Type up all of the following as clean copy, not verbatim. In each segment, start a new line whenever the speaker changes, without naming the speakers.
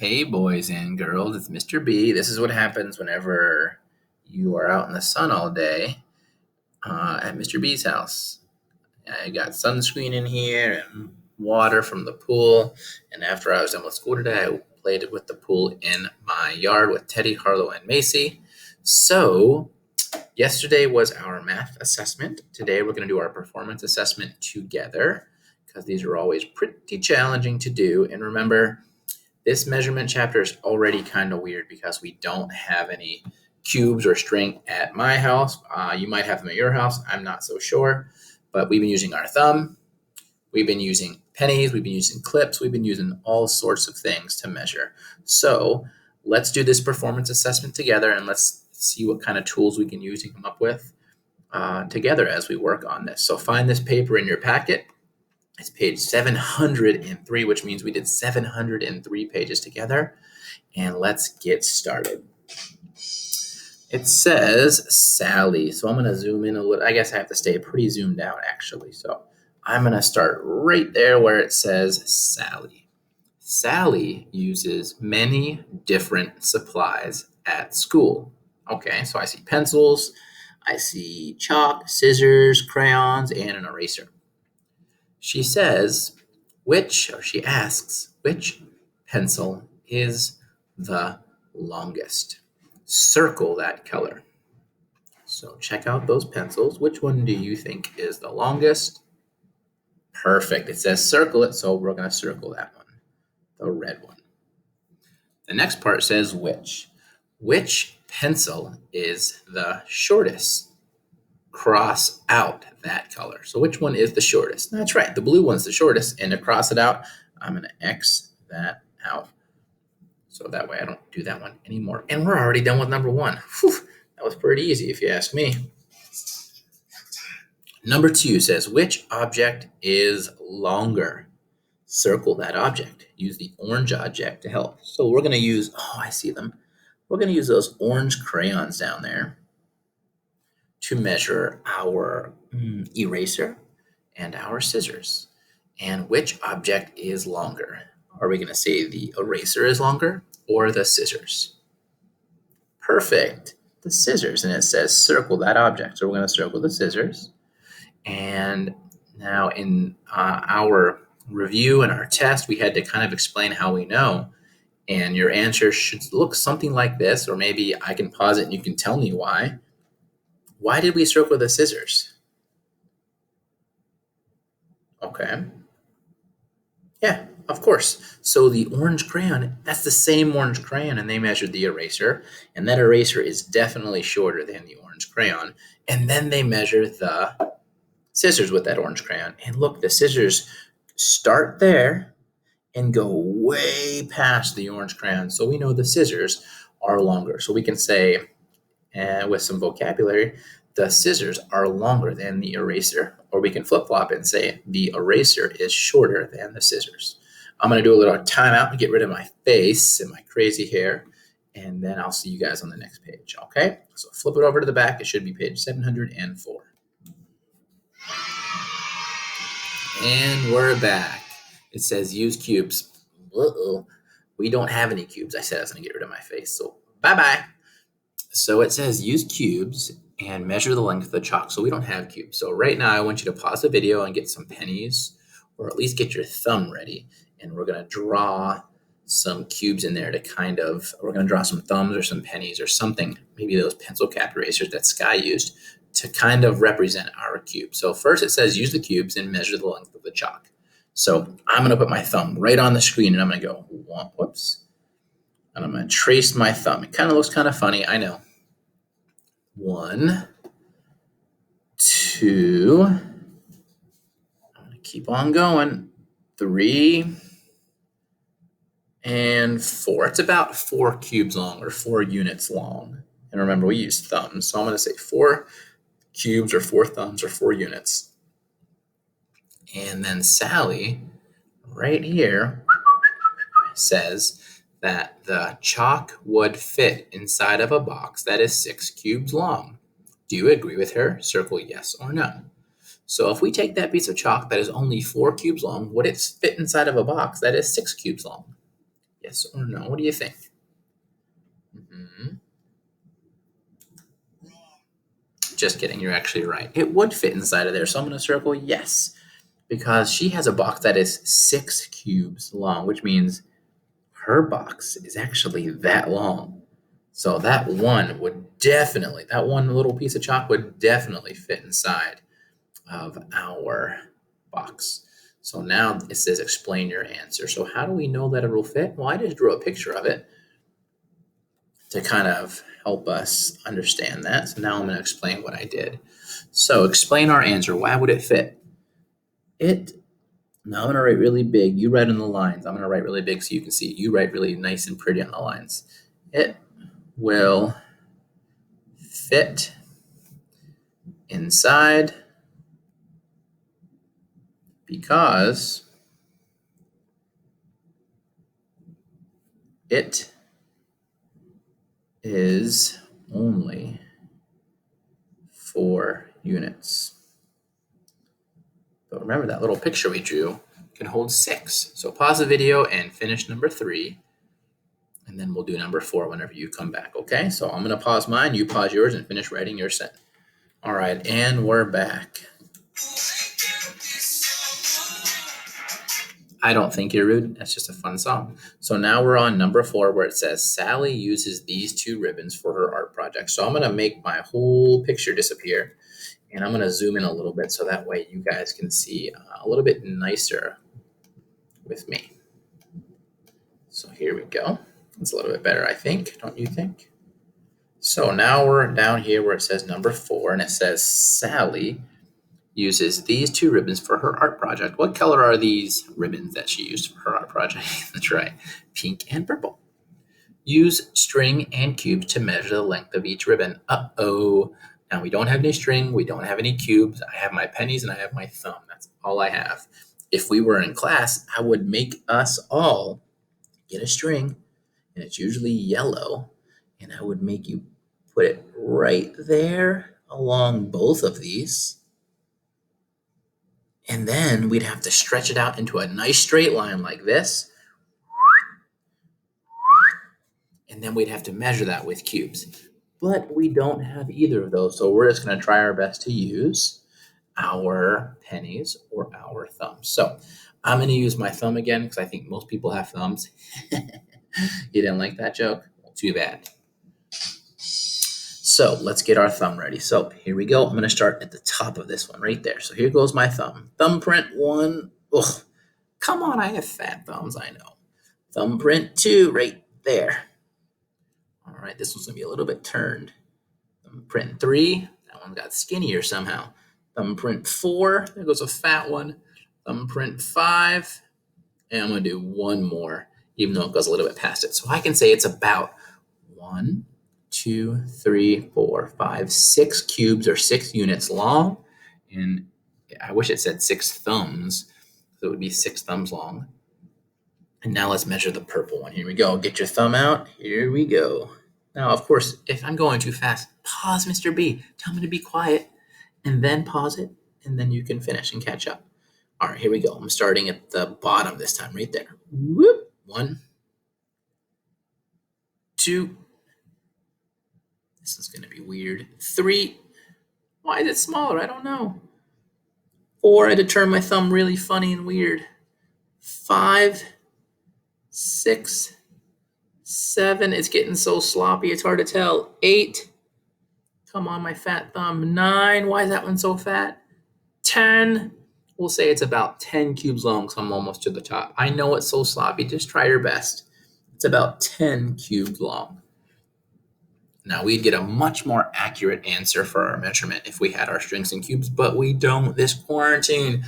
Hey, boys and girls, it's Mr. B. This is what happens whenever you are out in the sun all day at Mr. B's house. I got sunscreen in here and water from the pool. And after I was done with school today, I played with the pool in my yard with Teddy, Harlow, and Macy. So, yesterday was our math assessment. Today, we're going to do our performance assessment together because these are always pretty challenging to do. And remember, this measurement chapter is already kind of weird because we don't have any cubes or string at my house. You might have them at your house. I'm not so sure. But we've been using our thumb. We've been using pennies. We've been using clips. We've been using all sorts of things to measure. So let's do this performance assessment together and let's see what kind of tools we can use to come up with together as we work on this. So find this paper in your packet. It's page 703, which means we did 703 pages together. And let's get started. It says Sally. So I'm going to zoom in a little. I guess I have to stay pretty zoomed out, actually. So I'm going to start right there where it says Sally. Sally uses many different supplies at school. Okay, so I see pencils, I see chalk, scissors, crayons, and an eraser. She asks, which pencil is the longest? Circle that color. So check out those pencils. Which one do you think is the longest? Perfect. It says circle it, so we're going to circle that one, the red one. The next part says which. Which pencil is the shortest? Cross out that color. So which one is the shortest? That's right. The blue one's the shortest. And to cross it out, I'm going to X that out. So that way I don't do that one anymore. And we're already done with number one. Whew, that was pretty easy if you ask me. Number 2 says, which object is longer? Circle that object. Use the orange object to help. So we're going to use, I see them. We're going to use those orange crayons down there to measure our eraser and our scissors. And which object is longer? Are we going to say the eraser is longer or the scissors? Perfect. The scissors. And it says circle that object. So we're going to circle the scissors. And now in our review and our test, we had to kind of explain how we know. And your answer should look something like this, or maybe I can pause it and you can tell me why. Why did we circle the scissors? Okay. Yeah, of course. So the orange crayon, that's the same orange crayon, and they measured the eraser, and that eraser is definitely shorter than the orange crayon. And then they measure the scissors with that orange crayon. And look, the scissors start there and go way past the orange crayon. So we know the scissors are longer. So we can say, with some vocabulary, the scissors are longer than the eraser. Or we can flip-flop and say the eraser is shorter than the scissors. I'm going to do a little timeout to get rid of my face and my crazy hair, and then I'll see you guys on the next page, okay? So flip it over to the back. It should be page 704. And we're back. It says use cubes. Uh-oh. We don't have any cubes. I said I was going to get rid of my face, so bye-bye. So it says use cubes and measure the length of the chalk. So we don't have cubes. So right now I want you to pause the video and get some pennies, or at least get your thumb ready. And we're going to draw some cubes in there we're going to draw some thumbs or some pennies or something, maybe those pencil cap erasers that Sky used to kind of represent our cube. So first it says use the cubes and measure the length of the chalk. So I'm going to put my thumb right on the screen and I'm going to go, whoops. And I'm going to trace my thumb. It kind of looks kind of funny, I know. 1, 2, I'm going to keep on going, 3, and 4. It's about 4 cubes long or 4 units long. And remember, we use thumbs. So I'm going to say 4 cubes or 4 thumbs or 4 units. And then Sally, right here, says that the chalk would fit inside of a box that is 6 cubes long. Do you agree with her? Circle yes or no. So if we take that piece of chalk that is only 4 cubes long, would it fit inside of a box that is 6 cubes long? Yes or no? What do you think? Mm-hmm. Just kidding. You're actually right. It would fit inside of there. So I'm going to circle yes, because she has a box that is 6 cubes long, which means her box is actually that long. So that one little piece of chalk would definitely fit inside of our box. So now it says explain your answer. So how do we know that it will fit? Well, I just drew a picture of it to kind of help us understand that. So now I'm going to explain what I did. So explain our answer. Why would it fit? Now I'm going to write really big. You write on the lines. I'm going to write really big so you can see it. You write really nice and pretty on the lines. It will fit inside because it is only 4 units. But remember that little picture we drew can hold 6. So pause the video and finish number 3. And then we'll do number 4 whenever you come back, okay? So I'm going to pause mine, you pause yours, and finish writing your sentence. All right, and we're back. I don't think you're rude. That's just a fun song. So now we're on number 4 where it says Sally uses these 2 ribbons for her art project. So I'm going to make my whole picture disappear. And I'm going to zoom in a little bit so that way you guys can see a little bit nicer with me. So here we go. It's a little bit better, I think. Don't you think? So now we're down here where it says number 4, and it says Sally uses these 2 ribbons for her art project. What color are these ribbons that she used for her art project? That's right, pink and purple. Use string and cubes to measure the length of each ribbon. Uh-oh. Now we don't have any string, we don't have any cubes. I have my pennies and I have my thumb. That's all I have. If we were in class, I would make us all get a string, and it's usually yellow, and I would make you put it right there along both of these. And then we'd have to stretch it out into a nice straight line like this. And then we'd have to measure that with cubes. But we don't have either of those, so we're just going to try our best to use our pennies or our thumbs. So I'm going to use my thumb again because I think most people have thumbs. You didn't like that joke? Well, too bad. So let's get our thumb ready. So here we go. I'm going to start at the top of this one right there. So here goes my thumb. Thumbprint 1. Ugh, come on, I have fat thumbs, I know. Thumbprint 2 right there. All right, this one's going to be a little bit turned. Thumbprint 3, that one got skinnier somehow. Thumbprint 4, there goes a fat one. Thumbprint 5, and I'm going to do one more, even though it goes a little bit past it. So I can say it's about 1, 2, 3, 4, 5, 6 cubes or 6 units long. And I wish it said 6 thumbs, so it would be 6 thumbs long. And now let's measure the purple one. Here we go. Get your thumb out. Here we go. Now, of course, if I'm going too fast, pause, Mr. B. Tell me to be quiet, and then pause it, and then you can finish and catch up. All right, here we go. I'm starting at the bottom this time, right there. Whoop. 1, 2. This is going to be weird. 3. Why is it smaller? I don't know. 4. I had to turn my thumb really funny and weird. 5, 6, 7. It's getting so sloppy, it's hard to tell. 8. Come on, my fat thumb. 9. Why is that one so fat? 10. We'll say it's about 10 cubes long, so I'm almost to the top. I know it's so sloppy. Just try your best. It's about 10 cubes long. Now, we'd get a much more accurate answer for our measurement if we had our strings and cubes, but we don't this quarantine.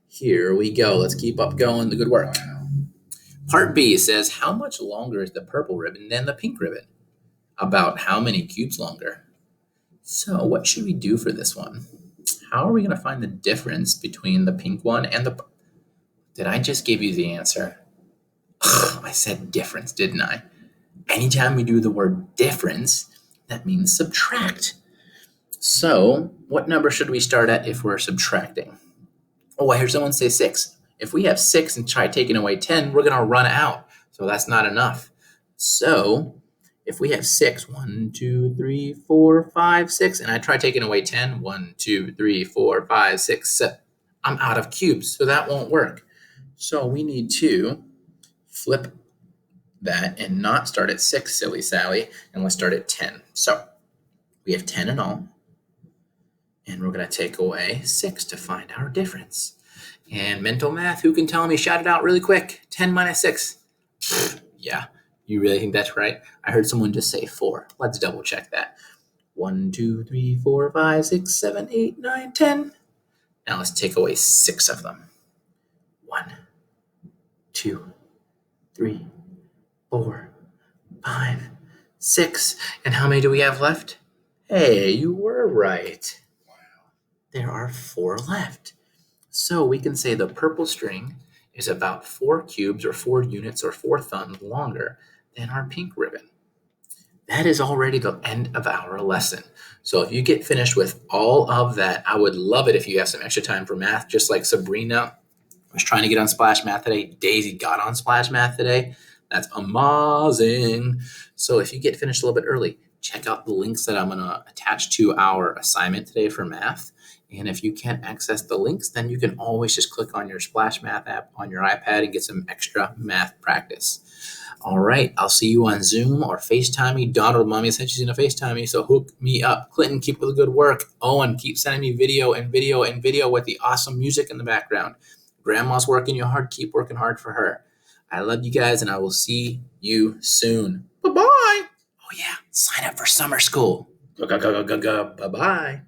Here we go. Let's keep up going. The good work. Part B says, how much longer is the purple ribbon than the pink ribbon? About how many cubes longer? So what should we do for this one? How are we going to find the difference between the pink one and the... Did I just give you the answer? I said difference, didn't I? Anytime we do the word difference, that means subtract. So what number should we start at if we're subtracting? Oh, I hear someone say 6. If we have 6 and try taking away 10, we're going to run out. So that's not enough. So if we have 6, 1, 2, 3, 4, 5, 6, and I try taking away 10, 1, 2, 3, 4, 5, 6, 7, I'm out of cubes. So that won't work. So we need to flip that and not start at 6, silly Sally, and let's start at 10. So we have 10 in all, and we're going to take away 6 to find our difference. And mental math, who can tell me? Shout it out really quick. 10 minus 6. Yeah, you really think that's right? I heard someone just say 4. Let's double check that. 1, 2, 3, 4, 5, 6, 7, 8, 9, 10. Now let's take away 6 of them. 1, 2, 3, 4, 5, 6. And how many do we have left? Hey, you were right. There are 4 left. So we can say the purple string is about 4 cubes or 4 units or 4 thumbs longer than our pink ribbon. That is already the end of our lesson. So if you get finished with all of that, I would love it if you have some extra time for math, just like Sabrina was trying to get on Splash Math today. Daisy got on Splash Math today. That's amazing. So if you get finished a little bit early, check out the links that I'm going to attach to our assignment today for math. And if you can't access the links, then you can always just click on your Splash Math app on your iPad and get some extra math practice. All right, I'll see you on Zoom or FaceTime me. Donald, mommy said she's going to FaceTime me, so hook me up. Clinton, keep up the good work. Owen, keep sending me video with the awesome music in the background. Grandma's working you hard. Keep working hard for her. I love you guys, and I will see you soon. Bye-bye. Oh, yeah, sign up for summer school. Go. Bye-bye.